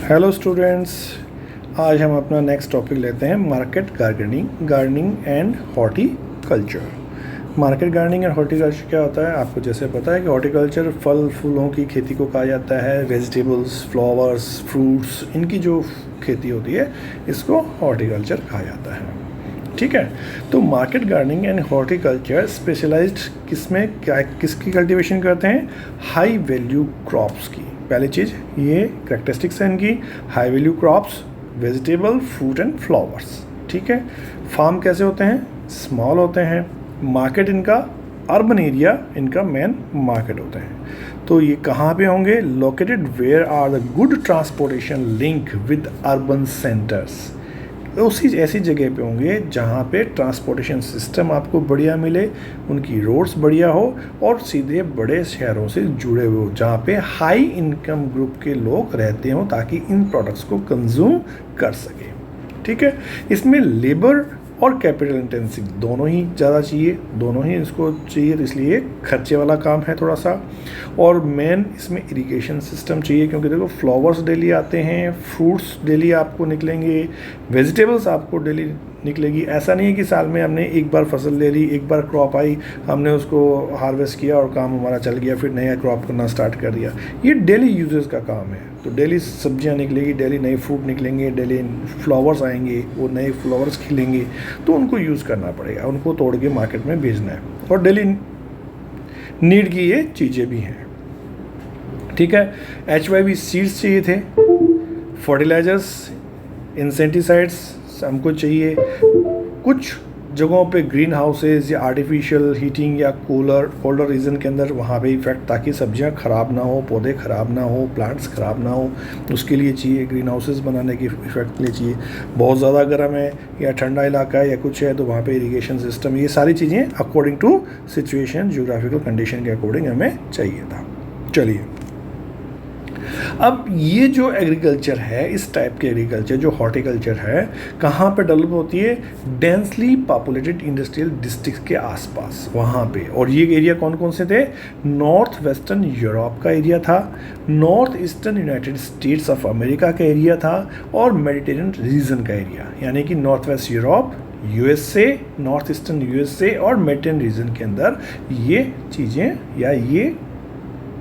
Hello students, आज हम अपना नेक्स्ट टॉपिक लेते हैं market gardening and horticulture. Market gardening and horticulture क्या होता है? आपको जैसे पता है कि हॉर्टिकल्चर फल फूलों की खेती को कहा जाता है। वेजिटेबल्स, फ्लावर्स, फ्रूट्स, इनकी जो खेती होती है इसको हॉर्टिकल्चर कहा जाता है। ठीक है, तो market gardening and horticulture specialised किसकी कल्टीवेशन करते हैं? हाई वैल्यू क्रॉप्स की। पहली चीज़ ये कैरेक्टरिस्टिक्स है इनकी, high value crops, vegetable, fruit and flowers. ठीक है, फार्म कैसे होते हैं? स्मॉल होते हैं। मार्केट इनका अर्बन एरिया इनका मेन मार्केट होते हैं। तो ये कहाँ पे होंगे? Located where are the good transportation link with urban centres. उसी ऐसी जगह पे होंगे जहाँ पे ट्रांसपोर्टेशन सिस्टम आपको बढ़िया मिले, उनकी रोड्स बढ़िया हो और सीधे बड़े शहरों से जुड़े हुए हो, जहाँ पे हाई इनकम ग्रुप के लोग रहते हों ताकि इन प्रोडक्ट्स को कंज्यूम कर सके। ठीक है, इसमें लेबर और कैपिटल इंटेंसिव दोनों ही ज़्यादा चाहिए, दोनों ही इसको चाहिए, तो इसलिए खर्चे वाला काम है थोड़ा सा। और मेन इसमें इरिगेशन सिस्टम चाहिए, क्योंकि देखो फ्लावर्स डेली आते हैं, फ्रूट्स डेली आपको निकलेंगे, वेजिटेबल्स आपको डेली निकलेगी। ऐसा नहीं है कि साल में हमने एक बार फसल ले ली, एक बार क्रॉप आई, हमने उसको हार्वेस्ट किया और काम हमारा चल गया, फिर नया क्रॉप करना स्टार्ट कर दिया। ये डेली यूजेस का काम है। तो डेली सब्जियां निकलेगी, डेली नए फ्रूट निकलेंगे, डेली फ्लावर्स आएंगे, वो नए फ्लावर्स खिलेंगे, तो उनको यूज़ करना पड़ेगा, उनको तोड़ के मार्केट में भेजना है। और डेली नीड की ये चीज़ें भी हैं। ठीक है, HYV सीड्स चाहिए थे, फर्टिलाइजर्स, इंसेक्टिसाइड्स हमको चाहिए। कुछ जगहों पे ग्रीन हाउसेज या आर्टिफिशियल हीटिंग या कोल्डर रीजन के अंदर वहाँ पे इफेक्ट, ताकि सब्जियाँ ख़राब ना हो, पौधे ख़राब ना हो, प्लांट्स ख़राब ना हो, उसके लिए चाहिए। ग्रीन हाउसेज बनाने के इफेक्ट के लिए चाहिए। बहुत ज़्यादा गर्म है या ठंडा इलाका है या कुछ है तो वहाँ पे इरिगेशन सिस्टम, ये सारी चीज़ें according to situation, geographical condition के अकॉर्डिंग हमें चाहिए था। चलिए, अब ये जो एग्रीकल्चर है, इस टाइप के एग्रीकल्चर जो हॉर्टिकल्चर है, कहाँ पे डेवलप होती है? डेंसली पॉपुलेटेड इंडस्ट्रियल डिस्ट्रिक्ट के आसपास, वहाँ पे। और ये एरिया कौन कौन से थे? नॉर्थ वेस्टर्न यूरोप का एरिया था, north eastern United states of America का एरिया था, और मेडिटेरियन रीजन का एरिया, यानी कि north west Europe, USA, north eastern USA और मेडिटेरियन रीजन के अंदर ये चीज़ें या ये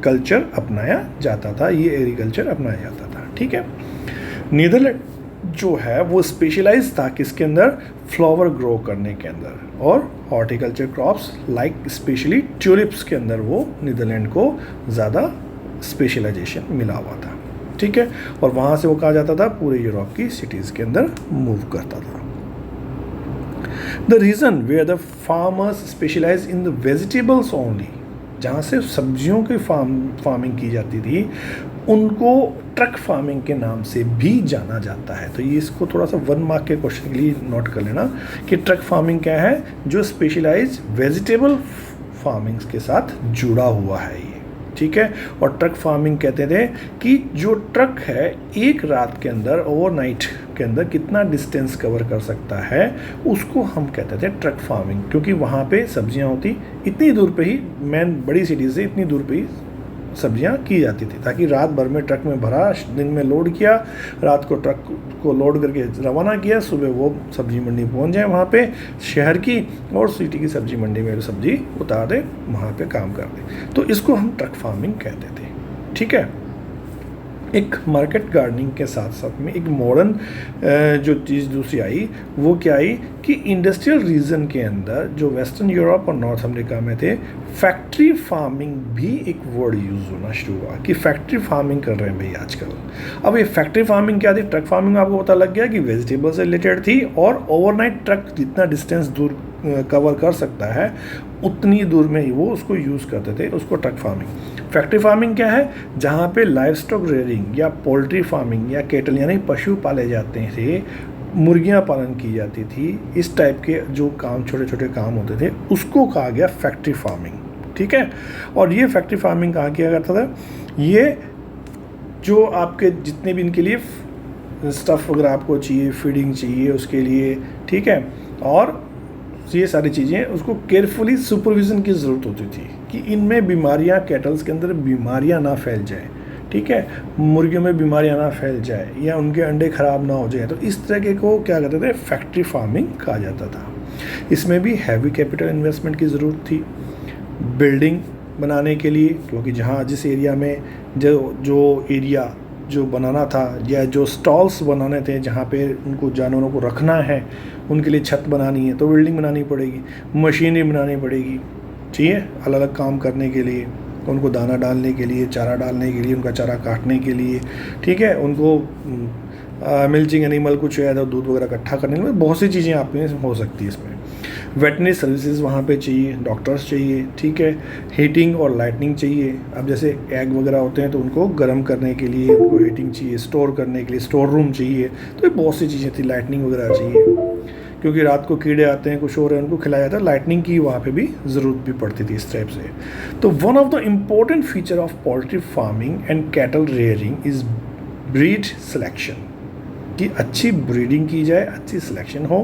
कल्चर अपनाया जाता था, ये एग्रीकल्चर अपनाया जाता था। ठीक है, नीदरलैंड जो है वो स्पेशलाइज था किसके अंदर? फ्लावर ग्रो करने के अंदर, और horticulture crops like specially tulips के अंदर वो नीदरलैंड को ज़्यादा स्पेशलाइजेशन मिला हुआ था। ठीक है, और वहाँ से वो कहा जाता था पूरे यूरोप की सिटीज़ के अंदर मूव करता था। The region where the farmers specialise in the vegetables only, जहाँ से सब्जियों की फार्मिंग की जाती थी, उनको ट्रक फार्मिंग के नाम से भी जाना जाता है। तो ये इसको थोड़ा सा 1 मार्क के क्वेश्चन के लिए नोट कर लेना कि ट्रक फार्मिंग क्या है? जो स्पेशलाइज वेजिटेबल फार्मिंग के साथ जुड़ा हुआ है ये। ठीक है, और ट्रक फार्मिंग कहते थे कि जो ट्रक है एक रात के अंदर, ओवरनाइट के अंदर कितना डिस्टेंस कवर कर सकता है, उसको हम कहते थे ट्रक फार्मिंग। क्योंकि वहाँ पे सब्जियाँ होती इतनी दूर पे ही, मेन बड़ी सिटी से इतनी दूर पे ही सब्जियाँ की जाती थी, ताकि रात भर में ट्रक में भरा, दिन में लोड किया, रात को ट्रक को लोड करके रवाना किया, सुबह वो सब्जी मंडी पहुंच जाए वहाँ पे शहर की, और सिटी की सब्जी मंडी में सब्जी उतार दे, वहाँ पे काम कर दे। तो इसको हम ट्रक फार्मिंग कहते थे। ठीक है, एक मार्केट गार्डनिंग के साथ साथ में एक मॉडर्न जो चीज़ दूसरी आई, वो क्या आई कि इंडस्ट्रियल रीजन के अंदर जो वेस्टर्न यूरोप और नॉर्थ अमेरिका में थे, फैक्ट्री फार्मिंग भी एक वर्ड यूज़ होना शुरू हुआ कि फैक्ट्री फार्मिंग कर रहे हैं भाई आजकल। अब ये फैक्ट्री फार्मिंग क्या थी? ट्रक फार्मिंग आपको पता लग गया कि वेजिटेबल से रिलेटेड थी, और ओवरनाइट ट्रक जितना डिस्टेंस दूर कवर कर सकता है उतनी दूर में ही वो उसको यूज़ करते थे, उसको ट्रक फार्मिंग। फैक्ट्री फार्मिंग क्या है? जहाँ पे लाइव स्टॉक रेयरिंग या पोल्ट्री फार्मिंग या केटल यानी पशु पाले जाते थे, मुर्गियाँ पालन की जाती थी, इस टाइप के जो काम, छोटे छोटे काम होते थे, उसको कहा गया फैक्ट्री फार्मिंग। ठीक है, और ये फैक्ट्री फार्मिंग कहाँ किया करता था? ये जो आपके जितने भी इनके लिए स्टफ़ वगैरह आपको चाहिए, फीडिंग चाहिए उसके लिए, ठीक है, और ये सारी चीज़ें उसको केयरफुली सुपरविज़न की ज़रूरत होती थी कि इनमें बीमारियां, कैटल्स के अंदर बीमारियां ना फैल जाएं। ठीक है, मुर्गियों में बीमारियां ना फैल जाए या उनके अंडे ख़राब ना हो जाए, तो इस तरह के को क्या कहते थे, फैक्ट्री फार्मिंग कहा जाता था। इसमें भी हैवी कैपिटल इन्वेस्टमेंट की ज़रूरत थी बिल्डिंग बनाने के लिए, क्योंकि जहाँ जिस एरिया में जो एरिया जो बनाना था या जो स्टॉल्स बनाने थे जहाँ पे उनको जानवरों को रखना है, उनके लिए छत बनानी है तो बिल्डिंग बनानी पड़ेगी, मशीनरी बनानी पड़ेगी, चाहिए अलग अलग काम करने के लिए, उनको दाना डालने के लिए, चारा डालने के लिए, उनका चारा काटने के लिए, ठीक है, उनको मिल्चिंग एनिमल कुछ है तो दूध वगैरह इकट्ठा करने के लिए बहुत सी चीज़ें आप में हो सकती है। इसमें वेटनरी सर्विसेज वहाँ पे चाहिए, डॉक्टर्स चाहिए, ठीक है, हीटिंग और लाइटनिंग चाहिए। अब जैसे एग वगैरह होते हैं तो उनको गर्म करने के लिए उनको हीटिंग चाहिए, स्टोर करने के लिए स्टोर रूम चाहिए, तो ये बहुत सी चीज़ें थी, लाइटनिंग वगैरह चाहिए, क्योंकि रात को कीड़े आते हैं, कुछ और है, उनको खिलाया जाता है, लाइटनिंग की वहाँ पे भी ज़रूरत भी पड़ती थी इस टाइप से। तो one of the important feature of poultry farming and cattle rearing is breed selection, कि अच्छी ब्रीडिंग की जाए, अच्छी सिलेक्शन हो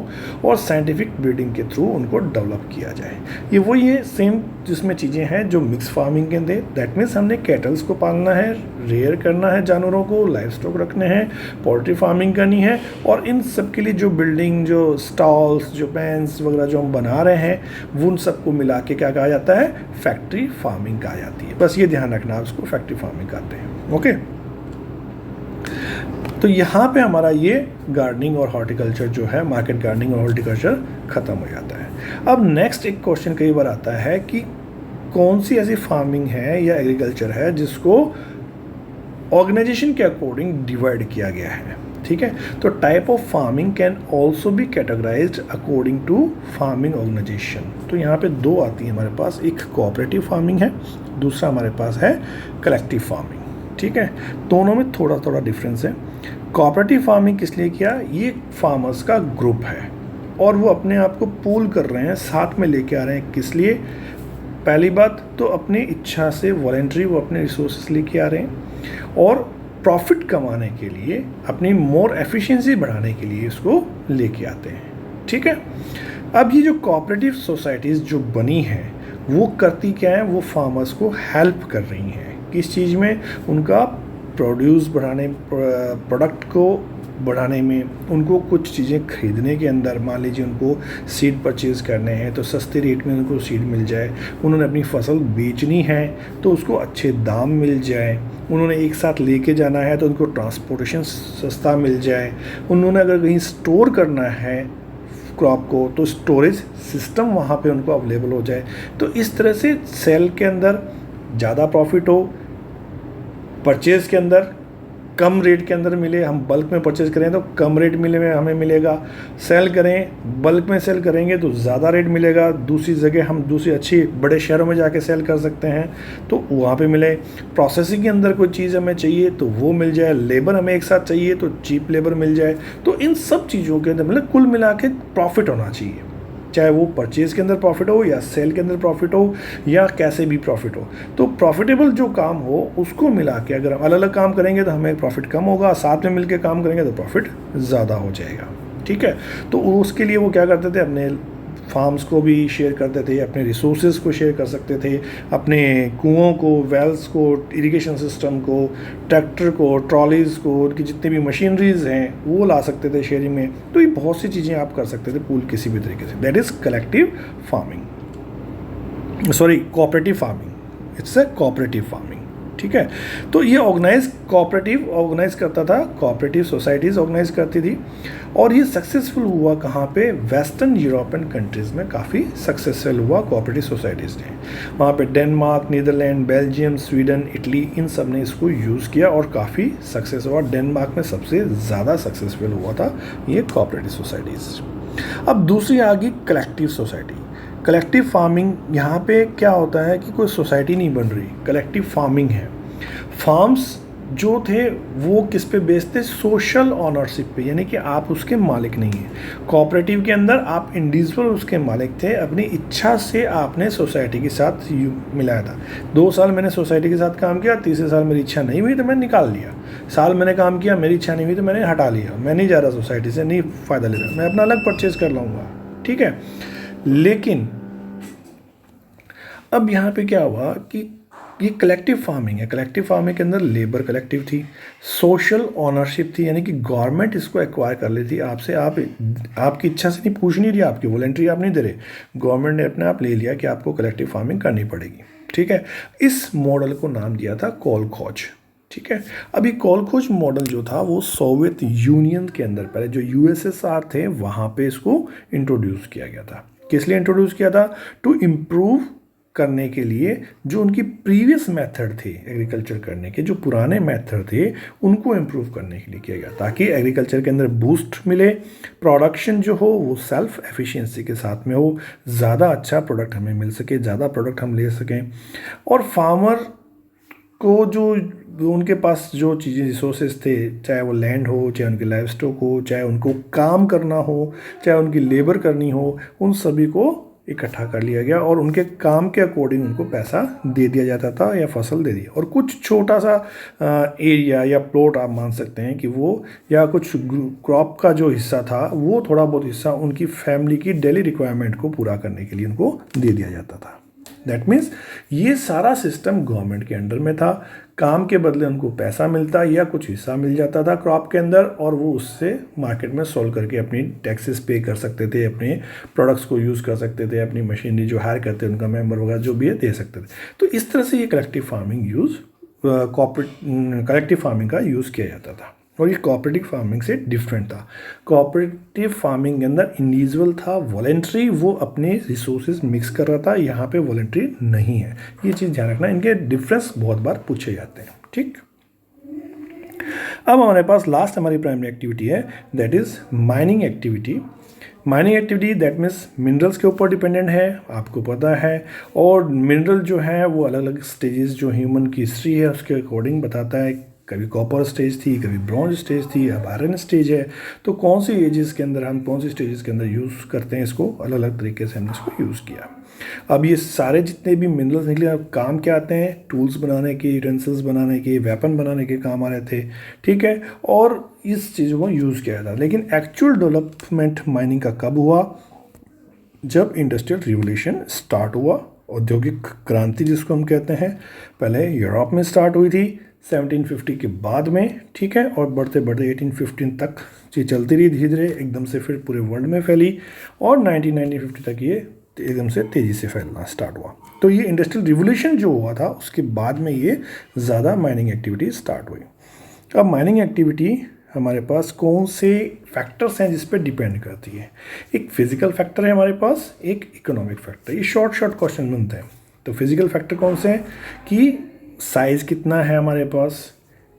और साइंटिफिक ब्रीडिंग के थ्रू उनको डेवलप किया जाए। ये वही है सेम जिसमें चीज़ें हैं जो मिक्स फार्मिंग के अंदर, दैट मीन्स हमने कैटल्स को पालना है, रेयर करना है जानवरों को, लाइव स्टॉक रखने हैं, पोल्ट्री फार्मिंग करनी है, और इन सब के लिए जो बिल्डिंग, जो स्टॉल्स, जो पेंस वगैरह जो हम बना रहे हैं, वो उन सबको मिला के क्या कहा जाता है, फैक्ट्री फार्मिंग कहा जाती है। बस ये ध्यान रखना, उसको फैक्ट्री फार्मिंग कहते हैं। ओके, तो यहाँ पे हमारा ये गार्डनिंग और हॉर्टिकल्चर जो है, मार्केट गार्डनिंग और हॉर्टिकल्चर ख़त्म हो जाता है। अब नेक्स्ट एक क्वेश्चन कई बार आता है कि कौन सी ऐसी फार्मिंग है या एग्रीकल्चर है जिसको ऑर्गेनाइजेशन के अकॉर्डिंग डिवाइड किया गया है, ठीक है। तो type of farming can also be categorised according to farming organisation. तो यहाँ पे दो आती है हमारे पास, एक कोऑपरेटिव फार्मिंग है, दूसरा हमारे पास है कलेक्टिव फार्मिंग, ठीक है। दोनों में थोड़ा थोड़ा डिफरेंस है। कोऑपरेटिव फार्मिंग किस लिए किया, ये फार्मर्स का ग्रुप है और वो अपने आप को पूल कर रहे हैं, साथ में लेके आ रहे हैं, किस लिए, पहली बात तो अपनी इच्छा से वॉलेंट्री वो अपने रिसोर्सेस लेके आ रहे हैं, और प्रॉफिट कमाने के लिए, अपनी मोर एफिशिएंसी बढ़ाने के लिए इसको लेके आते हैं, ठीक है। अब ये जो कोऑपरेटिव सोसाइटीज़ जो बनी हैं वो करती क्या है, वो फार्मर्स को हेल्प कर रही हैं किस चीज़ में, उनका प्रोड्यूस बढ़ाने, प्रोडक्ट को बढ़ाने में, उनको कुछ चीज़ें खरीदने के अंदर, मान लीजिए उनको सीड परचेज़ करने हैं तो सस्ते रेट में उनको सीड मिल जाए, उन्होंने अपनी फसल बेचनी है तो उसको अच्छे दाम मिल जाए, उन्होंने एक साथ लेके जाना है तो उनको ट्रांसपोर्टेशन सस्ता मिल जाए, उन्होंने अगर कहीं स्टोर करना है क्रॉप को तो स्टोरेज सिस्टम वहाँ पे उनको अवेलेबल हो जाए। तो इस तरह से सेल के अंदर ज़्यादा प्रॉफिट हो, परचेज़ के अंदर कम रेट के अंदर मिले, हम बल्क में परचेज़ करें तो कम रेट हमें मिलेगा, सेल करें बल्क में सेल करेंगे तो ज़्यादा रेट मिलेगा, दूसरी जगह हम दूसरी अच्छी बड़े शहरों में जाके सेल कर सकते हैं तो वहाँ पे मिले, प्रोसेसिंग के अंदर कोई चीज़ हमें चाहिए तो वो मिल जाए, लेबर हमें एक साथ चाहिए तो चीप लेबर मिल जाए। तो इन सब चीज़ों के अंदर मतलब कुल मिला के प्रॉफिट होना चाहिए, चाहे वो परचेज़ के अंदर प्रॉफिट हो या सेल के अंदर प्रॉफिट हो या कैसे भी प्रॉफिट हो। तो प्रॉफिटेबल जो काम हो उसको मिला के अगर हम अलग अलग काम करेंगे तो हमें प्रॉफिट कम होगा, साथ में मिलकर काम करेंगे तो प्रॉफिट ज़्यादा हो जाएगा, ठीक है। तो उसके लिए वो क्या करते थे, अपने फार्म्स को भी शेयर करते थे, अपने रिसोर्सेज को शेयर कर सकते थे, अपने कुओं को, वेल्स को, इरिगेशन सिस्टम को, ट्रैक्टर को, ट्रॉलीज़ को, उनकी जितनी भी मशीनरीज हैं वो ला सकते थे शेयरिंग में। तो ये बहुत सी चीज़ें आप कर सकते थे पूल किसी भी तरीके से। That is collective farming, sorry cooperative farming, it's a cooperative farming, ठीक है। तो ये कोऑपरेटिव ऑर्गेनाइज करता था, कोऑपरेटिव सोसाइटीज़ ऑर्गेनाइज करती थी, और ये सक्सेसफुल हुआ कहाँ पे, वेस्टर्न यूरोपियन कंट्रीज़ में काफ़ी सक्सेसफुल हुआ कोऑपरेटिव सोसाइटीज़ ने। वहाँ पे Denmark, Netherlands, Belgium, Sweden, Italy, इन सब ने इसको यूज़ किया और काफ़ी सक्सेस हुआ। डेनमार्क में सबसे ज़्यादा सक्सेसफुल हुआ था ये कोऑपरेटिव सोसाइटीज़। अब दूसरी आ गई कलेक्टिव सोसाइटी। कलेक्टिव फार्मिंग, यहाँ पे क्या होता है कि कोई सोसाइटी नहीं बन रही, कलेक्टिव फार्मिंग है। फार्म्स जो थे वो किस पे बेस्ड थे, सोशल ऑनरशिप पे, यानी कि आप उसके मालिक नहीं हैं। कोऑपरेटिव के अंदर आप इंडिविजुअल उसके मालिक थे, अपनी इच्छा से आपने सोसाइटी के साथ मिलाया था। 2 साल मैंने सोसाइटी के साथ काम किया, तीसरे साल मेरी इच्छा नहीं हुई तो मैंने निकाल लिया, साल मैंने काम किया, मेरी इच्छा नहीं हुई तो मैंने हटा लिया, मैं नहीं जा रहा सोसाइटी से, नहीं फ़ायदा ले रहा, मैं अपना अलग परचेज़ कर लूँगा, ठीक है। लेकिन अब यहाँ पे क्या हुआ कि ये कलेक्टिव फार्मिंग है। कलेक्टिव फार्मिंग के अंदर लेबर कलेक्टिव थी, सोशल ओनरशिप थी, यानी कि गवर्नमेंट इसको एक्वायर कर लेती आपसे, आप आपकी इच्छा से नहीं, पूछ नहीं रही, आपकी वॉलंटरी आप नहीं दे रहे, गवर्नमेंट ने अपने आप ले लिया कि आपको कलेक्टिव फार्मिंग करनी पड़ेगी। ठीक है, इस मॉडल को नाम दिया था कोलखोज। ठीक है, अभी कोलखोज मॉडल जो था वो सोवियत यूनियन के अंदर, पहले जो यूएसएसआर थे वहाँ पे इसको इंट्रोड्यूस किया गया था। किस लिए इंट्रोड्यूस किया था? टू इम्प्रूव करने के लिए जो उनकी प्रीवियस मेथड थे एग्रीकल्चर करने के, जो पुराने मेथड थे उनको इम्प्रूव करने के लिए किया गया, ताकि एग्रीकल्चर के अंदर बूस्ट मिले, प्रोडक्शन जो हो वो सेल्फ एफिशिएंसी के साथ में हो, ज़्यादा अच्छा प्रोडक्ट हमें मिल सके, ज़्यादा प्रोडक्ट हम ले सकें, और फार्मर को जो उनके पास जो चीज़ें रिसोर्सेज थे, चाहे वो लैंड हो, चाहे उनके लाइफ स्टॉक हो, चाहे उनको काम करना हो, चाहे उनकी लेबर करनी हो, उन सभी को इकट्ठा कर लिया गया और उनके काम के अकॉर्डिंग उनको पैसा दे दिया जाता था या फसल दे दी। और कुछ छोटा सा एरिया या प्लॉट आप मान सकते हैं कि वो, या कुछ क्रॉप का जो हिस्सा था वो थोड़ा बहुत हिस्सा उनकी फैमिली की डेली रिक्वायरमेंट को पूरा करने के लिए उनको दे दिया जाता था। दैट मीन्स ये सारा सिस्टम गवर्नमेंट के अंडर में था, काम के बदले उनको पैसा मिलता या कुछ हिस्सा मिल जाता था क्रॉप के अंदर, और वो उससे मार्केट में सोल्व करके अपनी टैक्सेस पे कर सकते थे, अपने प्रोडक्ट्स को यूज़ कर सकते थे, अपनी मशीनरी जो हायर करते थे उनका मेंबर वगैरह जो भी है दे सकते थे। तो इस तरह से ये कलेक्टिव फार्मिंग कलेक्टिव फार्मिंग का यूज़ किया जाता था, और ये कोऑपरेटिव फार्मिंग से डिफरेंट था। कोऑपरेटिव फार्मिंग के अंदर इंडिविजुअल था, वॉलेंट्री, वो अपने रिसोर्सेज मिक्स कर रहा था, यहाँ पे वॉलेंट्री नहीं है। ये चीज़ ध्यान रखना, इनके डिफरेंस बहुत बार पूछे जाते हैं। ठीक, अब हमारे पास लास्ट हमारी प्राइमरी एक्टिविटी है, that is mining activity. Mining activity that means minerals के ऊपर डिपेंडेंट है, आपको पता है, और मिनरल जो है वो अलग अलग स्टेजेस जो ह्यूमन की हिस्ट्री है उसके अकॉर्डिंग बताता है। कभी कॉपर स्टेज थी, कभी ब्रॉन्ज स्टेज थी, अब आयरन स्टेज है। तो कौन सी एजेस के अंदर हम कौन सी स्टेजेस के अंदर यूज़ करते हैं इसको, अलग अलग तरीके से हमने इसको यूज़ किया। अब ये सारे जितने भी मिनरल्स निकले अब काम क्या आते हैं? टूल्स बनाने के, यूटेंसिल्स बनाने के, वेपन बनाने के काम आ रहे थे। ठीक है, और इस चीज़ों को यूज़ किया था। लेकिन एक्चुअल डेवलपमेंट माइनिंग का कब हुआ? जब इंडस्ट्रियल रिवोल्यूशन स्टार्ट हुआ, औद्योगिक क्रांति जिसको हम कहते हैं, पहले यूरोप में स्टार्ट हुई थी 1750 के बाद में। ठीक है, और बढ़ते बढ़ते 1815 तक ये चलती रही, धीरे धीरे एकदम से फिर पूरे वर्ल्ड में फैली, और 1950 तक ये एकदम से तेज़ी से फैलना स्टार्ट हुआ। तो ये इंडस्ट्रियल रिवोल्यूशन जो हुआ था उसके बाद में ये ज़्यादा माइनिंग एक्टिविटी स्टार्ट हुई। अब माइनिंग एक्टिविटी हमारे पास कौन से फैक्टर्स हैं जिस पे डिपेंड करती है? एक फिजिकल फैक्टर है हमारे पास, एक इकोनॉमिक फैक्टर। ये शॉर्ट क्वेश्चन बनते हैं। तो फिजिकल फैक्टर कौन से हैं कि साइज़ कितना है हमारे पास,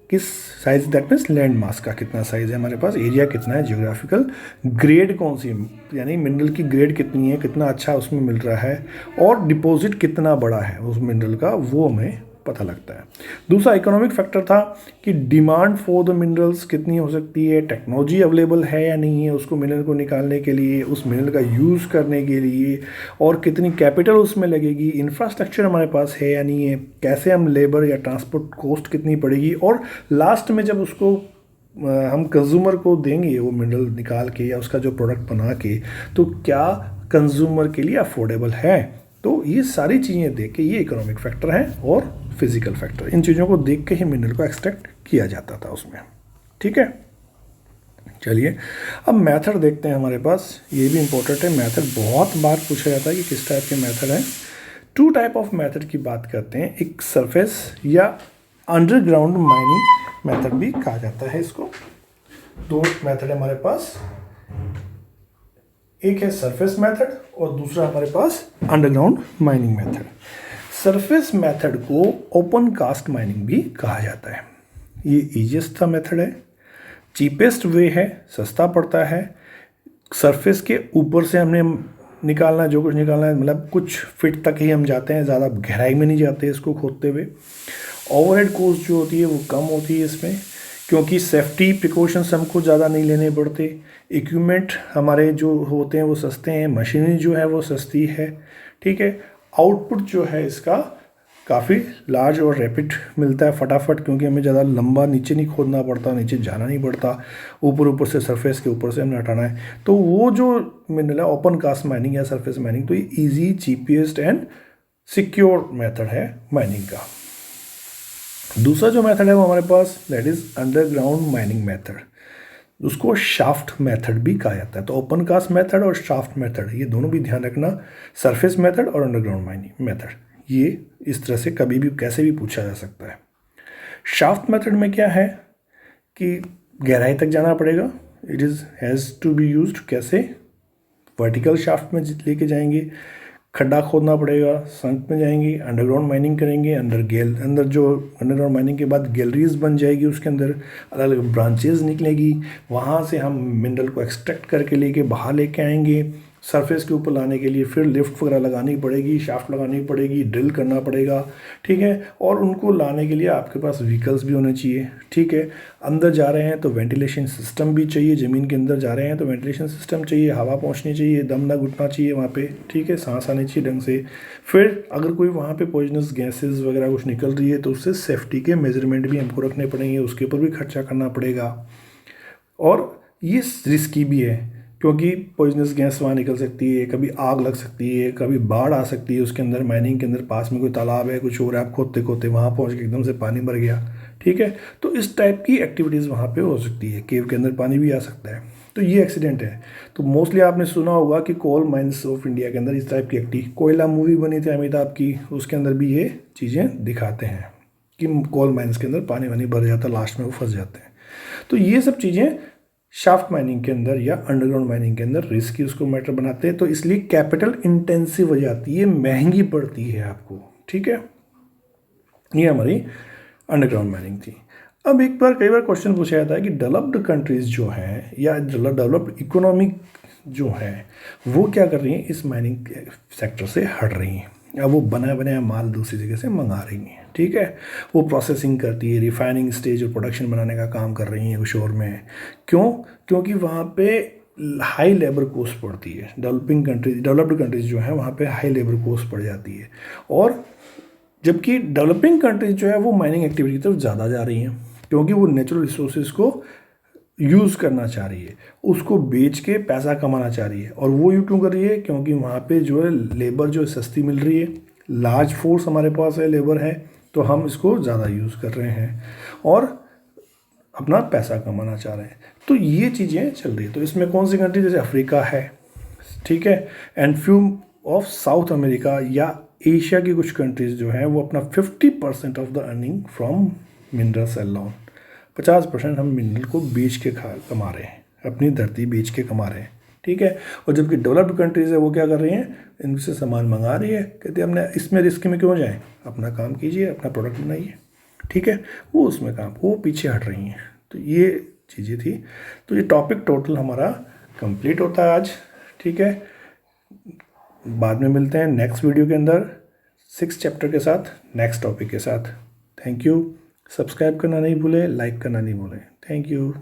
किस size, that means land mass का कितना साइज़ है हमारे पास, एरिया कितना है, जियोग्राफिकल ग्रेड कौन सी, यानी मिनरल की ग्रेड कितनी है, कितना अच्छा उसमें मिल रहा है, और डिपॉजिट कितना बड़ा है उस मिनरल का, वो हमें पता लगता है। दूसरा इकोनॉमिक फैक्टर था कि डिमांड फॉर द मिनरल्स कितनी हो सकती है, टेक्नोलॉजी अवेलेबल है या नहीं है उसको मिनरल को निकालने के लिए, उस मिनरल का यूज़ करने के लिए, और कितनी कैपिटल उसमें लगेगी, इंफ्रास्ट्रक्चर हमारे पास है या नहीं है, कैसे हम लेबर या ट्रांसपोर्ट कॉस्ट कितनी पड़ेगी, और लास्ट में जब उसको हम कंज्यूमर को देंगे वो मिनरल निकाल के या उसका जो प्रोडक्ट बना के, तो क्या कंज्यूमर के लिए अफोर्डेबल है। तो ये सारी चीज़ें देख के, ये इकोनॉमिक फैक्टर है और फिजिकल फैक्टर, इन चीज़ों को देख के ही मिनरल को एक्सट्रैक्ट किया जाता था उसमें। ठीक है, चलिए अब मेथड देखते हैं हमारे पास, ये भी इंपॉर्टेंट है। मेथड बहुत बार पूछा जाता है कि किस टाइप के मेथड हैं। 2 टाइप ऑफ मेथड की बात करते हैं, एक सरफेस या अंडरग्राउंड माइनिंग मेथड भी कहा जाता है इसको। 2 मेथड है हमारे पास, एक है सरफेस मेथड और दूसरा हमारे पास underground mining method. Surface method को ओपन कास्ट माइनिंग भी कहा जाता है। ये ईजिएस्ट सा मेथड है, चीपेस्ट वे है, सस्ता पड़ता है। सरफेस के ऊपर से हमने निकालना, जो कुछ निकालना है, मतलब कुछ फिट तक ही हम जाते हैं, ज़्यादा गहराई में नहीं जाते इसको खोदते हुए। ओवरहेड कॉस्ट जो होती है वो कम होती है इसमें, क्योंकि सेफ्टी प्रिकॉशंस हमको ज़्यादा नहीं लेने पड़ते। इक्विपमेंट हमारे जो होते हैं वो सस्ते हैं, मशीनरी जो है वो सस्ती है। ठीक है, आउटपुट जो है इसका काफ़ी लार्ज और रैपिड मिलता है फटाफट, क्योंकि हमें ज़्यादा लंबा नीचे नहीं खोदना पड़ता, नीचे जाना नहीं पड़ता, ऊपर से सरफेस के ऊपर से हमने हटाना है। तो वो जो मिनरल है ओपन कास्ट माइनिंग या सरफेस माइनिंग, तो ये easy, cheapest and secure method है माइनिंग का। दूसरा जो मेथड है वो हमारे पास that is underground mining method, उसको शाफ्ट मेथड भी कहा जाता है। तो ओपन कास्ट मेथड और शाफ्ट मेथड ये दोनों भी ध्यान रखना, सरफेस मेथड और अंडरग्राउंड माइनिंग मेथड, ये इस तरह से कभी भी कैसे भी पूछा जा सकता है। शाफ्ट मेथड में क्या है कि गहराई तक जाना पड़ेगा, it is has to be used, कैसे वर्टिकल शाफ्ट में लेके जाएंगे, खड्डा खोदना पड़ेगा, संक में जाएंगे, अंडरग्राउंड माइनिंग करेंगे, अंदर जो अंडरग्राउंड माइनिंग के बाद गैलरीज बन जाएगी, उसके अंदर अलग अलग ब्रांचेज निकलेगी, वहाँ से हम मिनरल को एक्सट्रैक्ट करके लेके बाहर लेके आएंगे, सरफेस के ऊपर लाने के लिए फिर लिफ्ट वगैरह लगानी पड़ेगी, शाफ्ट लगानी पड़ेगी, ड्रिल करना पड़ेगा, ठीक है। और उनको लाने के लिए आपके पास व्हीकल्स भी होने चाहिए, ठीक है। अंदर जा रहे हैं तो वेंटिलेशन सिस्टम भी चाहिए, ज़मीन के अंदर जा रहे हैं तो वेंटिलेशन सिस्टम चाहिए, हवा पहुंचनी चाहिए, दम ना घुटना चाहिए वहाँ पे, ठीक है, सांस आनी चाहिए ढंग से। फिर अगर कोई वहाँ पे पॉइजनस गैसेस वगैरह कुछ निकल रही है तो उससे सेफ्टी के मेजरमेंट भी हमको रखने पड़ेंगे, उसके ऊपर भी खर्चा करना पड़ेगा। और ये रिस्की भी है क्योंकि पॉइजनस गैस वहाँ निकल सकती है, कभी आग लग सकती है, कभी बाढ़ आ सकती है उसके अंदर, माइनिंग के अंदर पास में कोई तालाब है, कुछ और है, आप खोदते खोदते वहाँ पहुँच के एकदम से पानी भर गया, ठीक है। तो इस टाइप की एक्टिविटीज़ वहाँ पे हो सकती है, केव के अंदर पानी भी आ सकता है, तो ये एक्सीडेंट है। तो मोस्टली आपने सुना होगा कि कोल माइंस ऑफ इंडिया के अंदर इस टाइप की कोयला मूवी बनी थी अमिताभ की, उसके अंदर भी ये चीज़ें दिखाते हैं कि कोल माइंस के अंदर पानी वानी भर जाता है, लास्ट में वो फंस जाते हैं। तो ये सब चीज़ें शाफ्ट माइनिंग के अंदर या अंडरग्राउंड माइनिंग के अंदर रिस्की उसको मैटर बनाते हैं, तो इसलिए कैपिटल इंटेंसिव हो जाती है, महंगी पड़ती है आपको, ठीक है। ये हमारी अंडरग्राउंड माइनिंग थी। अब एक बार कई बार क्वेश्चन पूछा जाता है कि डेवलप्ड कंट्रीज जो हैं या डेवलप्ड इकोनॉमिक जो है वो क्या कर रही हैं, इस माइनिंग सेक्टर से हट रही हैं, या वो बना बनाया माल दूसरी जगह से मंगा रही हैं, ठीक है। वो प्रोसेसिंग करती है, रिफाइनिंग स्टेज और प्रोडक्शन बनाने का काम कर रही हैं कुछ और में। क्यों? क्योंकि वहाँ पे हाई लेबर कॉस्ट पड़ती है, डेवलप्ड कंट्रीज जो है वहाँ पे हाई लेबर कॉस्ट पड़ जाती है, और जबकि डेवलपिंग कंट्रीज जो है वो माइनिंग एक्टिविटी की तरफ ज़्यादा जा रही हैं क्योंकि वो नेचुरल रिसोर्सेज को यूज़ करना चाह रही है, उसको बेच के पैसा कमाना चाह रही है। और वो यूँ क्यों कर रही है? क्योंकि वहाँ पे जो है लेबर जो सस्ती मिल रही है, लार्ज फोर्स हमारे पास है, लेबर है, तो हम इसको ज़्यादा यूज़ कर रहे हैं और अपना पैसा कमाना चाह रहे हैं। तो ये चीज़ें चल रही है। तो इसमें कौन सी कंट्री, जैसे अफ्रीका है, ठीक है, and few of south America या एशिया की कुछ कंट्रीज़ जो हैं वो अपना 50% of the earning from minerals alone, 50% हम मिनरल को बेच के कमा रहे हैं, अपनी धरती बेच के कमा रहे हैं, ठीक है। और जबकि डेवलप्ड कंट्रीज़ है वो क्या कर रही हैं, इनसे सामान मंगा रही है, कहते हैं हमने इसमें रिस्क में क्यों जाएँ, अपना काम कीजिए, अपना प्रोडक्ट बनाइए, ठीक है। वो उसमें काम, वो पीछे हट रही हैं। तो ये चीज़ें थी। तो ये टॉपिक टोटल हमारा कंप्लीट होता है आज, ठीक है। बाद में मिलते हैं नेक्स्ट वीडियो के अंदर 6 चैप्टर के साथ, नेक्स्ट टॉपिक के साथ। Thank you. सब्सक्राइब करना नहीं भूलें, लाइक करना नहीं भूलें। Thank you.